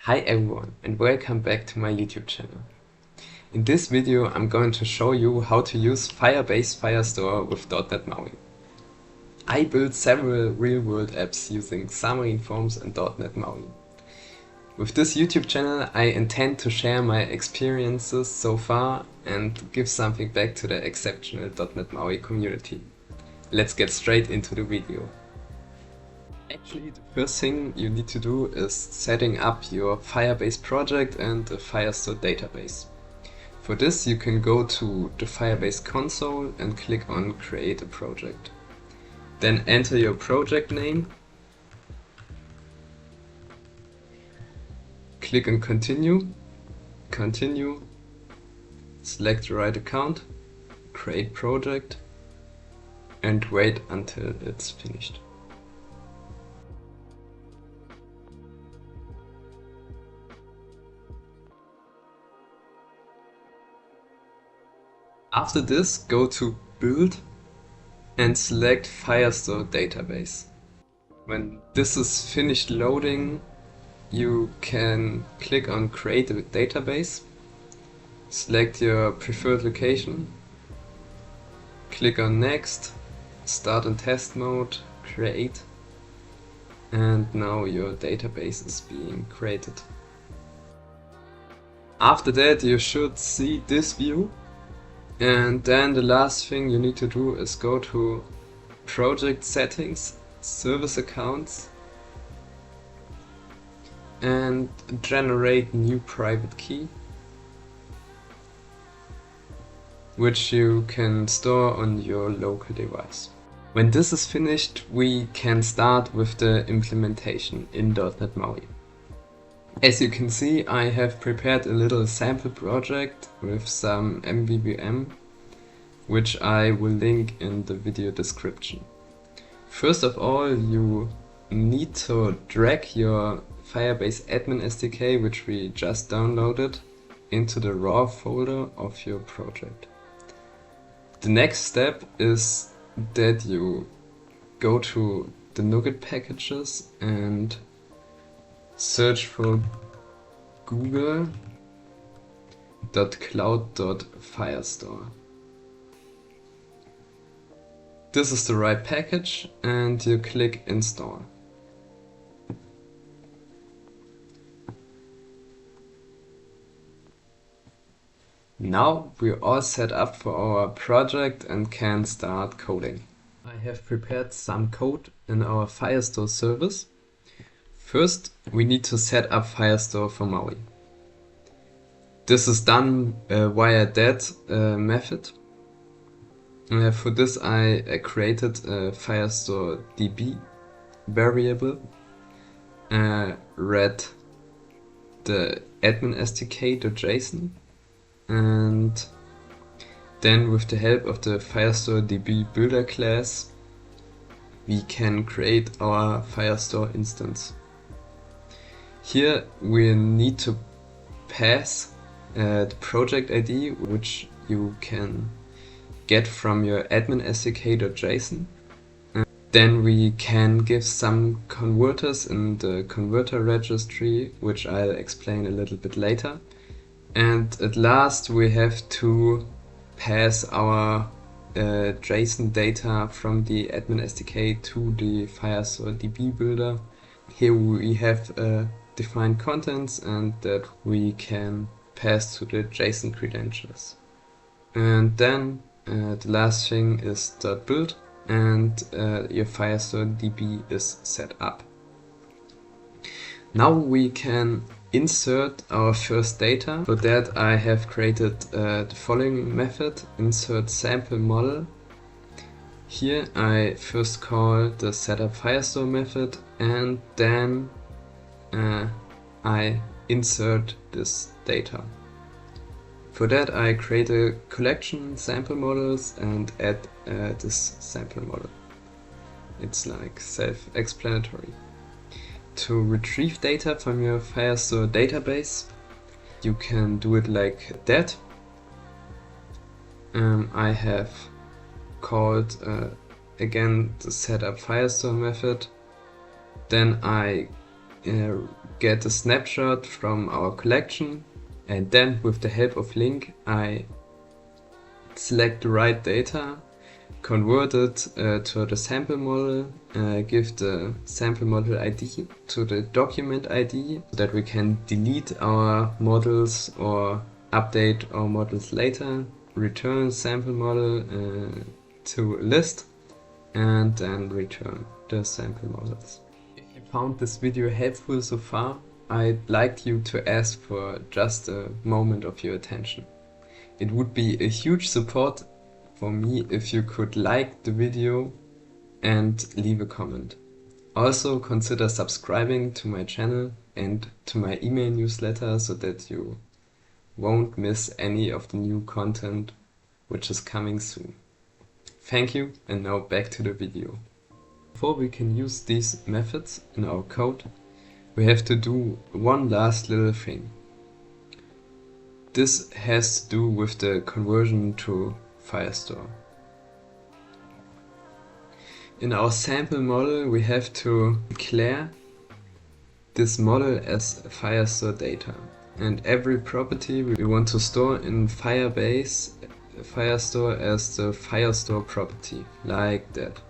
Hi everyone and welcome back to my YouTube channel. In this video I'm going to show you how to use Firebase Firestore with .NET MAUI. I built several real-world apps using Xamarin Forms and .NET MAUI. With this YouTube channel I intend to share my experiences so far and give something back to the exceptional .NET MAUI community. Let's get straight into the video. Actually, the first thing you need to do is setting up your Firebase project and the Firestore database. For this you can go to the Firebase console and click on Create a Project. Then enter your project name, click on Continue, select the right account, create project and wait until it's finished. After this, go to Build and select Firestore Database. When this is finished loading, you can click on Create a Database, select your preferred location, click on Next, Start in Test Mode, Create, and now your database is being created. After that you should see this view. And then the last thing you need to do is go to Project Settings, Service Accounts, and generate new private key, which you can store on your local device. When this is finished, we can start with the implementation in .NET MAUI. As you can see, I have prepared a little sample project with some MVVM, which I will link in the video description. First of all, you need to drag your Firebase admin SDK, which we just downloaded, into the raw folder of your project. The next step is that you go to the NuGet packages and search for google.cloud.firestore. This is the right package and you click Install. Now we're all set up for our project and can start coding. I have prepared some code in our Firestore service. First, we need to set up Firestore for MAUI. This is done via that method. For this I created a Firestore DB variable, read the admin SDK.json, and then with the help of the Firestore DB builder class we can create our Firestore instance. Here we need to pass the project ID, which you can get from your admin SDK.json. Then we can give some converters in the converter registry, which I'll explain a little bit later. And at last we have to pass our JSON data from the admin SDK to the Firestore DB builder. Here we have defined contents and that we can pass to the JSON credentials. And then the last thing is .build and your Firestore DB is set up. Now we can insert our first data. For that I have created the following method, insert sample model. Here I first call the setup Firestore method and then I insert this data. For that I create a collection sample models and add this sample model. It's like self-explanatory. To retrieve data from your Firestore database, you can do it like that. I have called again the setup Firestore method. Then I get a snapshot from our collection, and then with the help of link I select the right data, convert it to the sample model, give the sample model ID to the document ID so that we can delete our models or update our models later, return sample model to list, and then return the sample models. If you found this video helpful so far, I'd like you to ask for just a moment of your attention. It would be a huge support for me if you could like the video and leave a comment. Also consider subscribing to my channel and to my email newsletter so that you won't miss any of the new content which is coming soon. Thank you, and now back to the video. Before we can use these methods in our code, we have to do one last little thing. This has to do with the conversion to Firestore. In our sample model we have to declare this model as Firestore data, and every property we want to store in Firebase Firestore as the Firestore property, like that.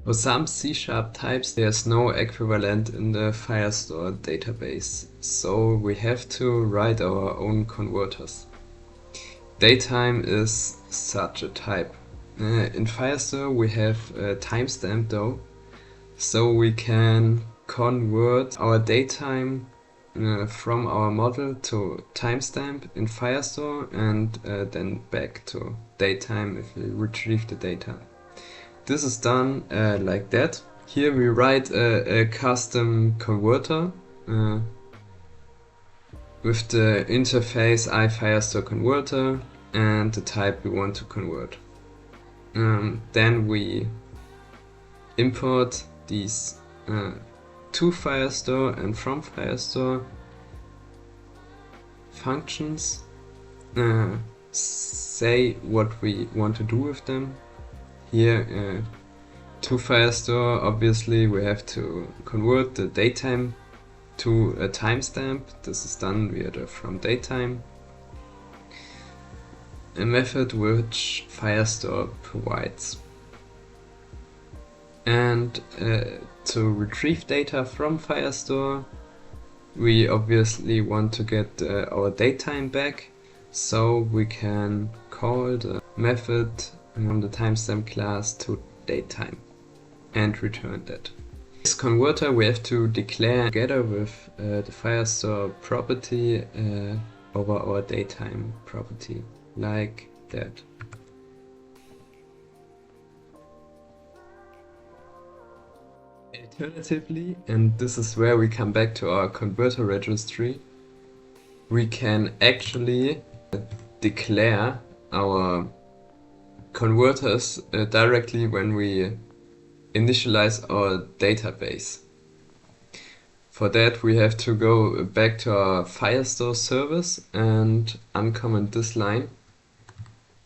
For some C# types there's no equivalent in the Firestore database, so we have to write our own converters. Datetime is such a type. In Firestore we have timestamp though, so we can convert our datetime from our model to timestamp in Firestore, and then back to datetime if we retrieve the data. This is done like that. Here we write a custom converter with the interface iFirestore converter and the type we want to convert. Then we import these to Firestore and from Firestore functions, say what we want to do with them. Here to Firestore, obviously we have to convert the datetime to a timestamp. This is done via the from datetime, a method which Firestore provides. And to retrieve data from Firestore, we obviously want to get our datetime back, so we can call the method from the timestamp class to datetime and return that. This converter we have to declare together with the Firestore property over our datetime property, like that. Alternatively, and this is where we come back to our converter registry, we can actually declare our converters directly when we initialize our database. For that we have to go back to our Firestore service and uncomment this line,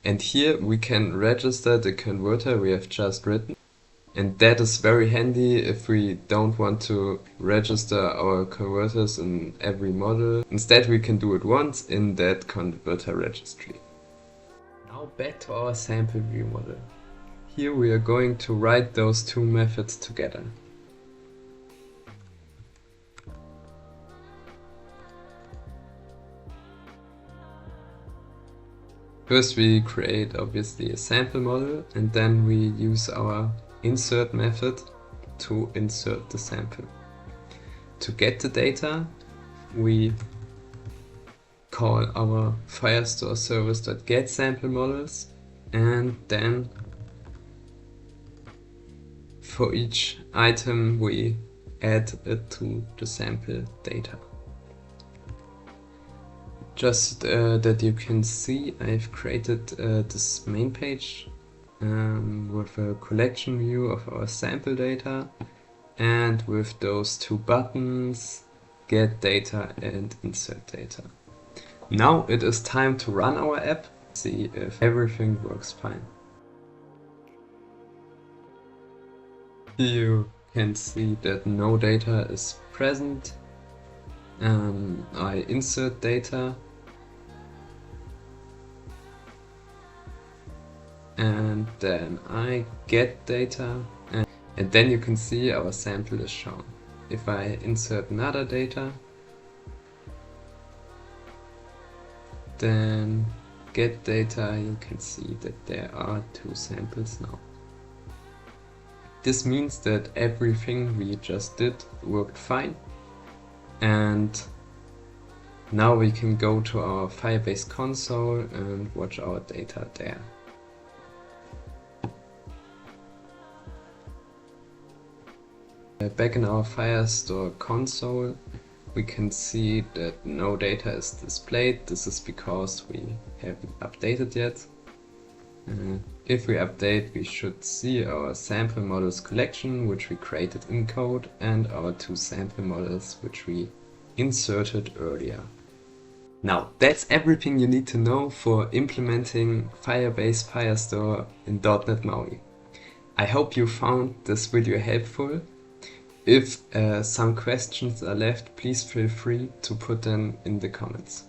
and here we can register the converter we have just written, and that is very handy if we don't want to register our converters in every model. Instead we can do it once in that converter registry. Now back to our sample view model. Here we are going to write those two methods together. First we create obviously a sample model, and then we use our insert method to insert the sample. To get the data we call our Firestore service.getSampleModels, and then for each item we add it to the sample data. Just that you can see, I've created this main page with a collection view of our sample data, and with those two buttons, get data and insert data. Now it is time to run our app, see if everything works fine. You can see that no data is present. I insert data and then I get data, and then you can see our sample is shown. If I insert another data, then get data, you can see that there are 2 samples now. This means that everything we just did worked fine, and now we can go to our Firebase console and watch our data there. Back in our Firestore console, we can see that no data is displayed. This is because we haven't updated yet. If we update, we should see our sample models collection, which we created in code, and our 2 sample models, which we inserted earlier. Now, that's everything you need to know for implementing Firebase Firestore in .NET MAUI. I hope you found this video helpful. If some questions are left, please feel free to put them in the comments.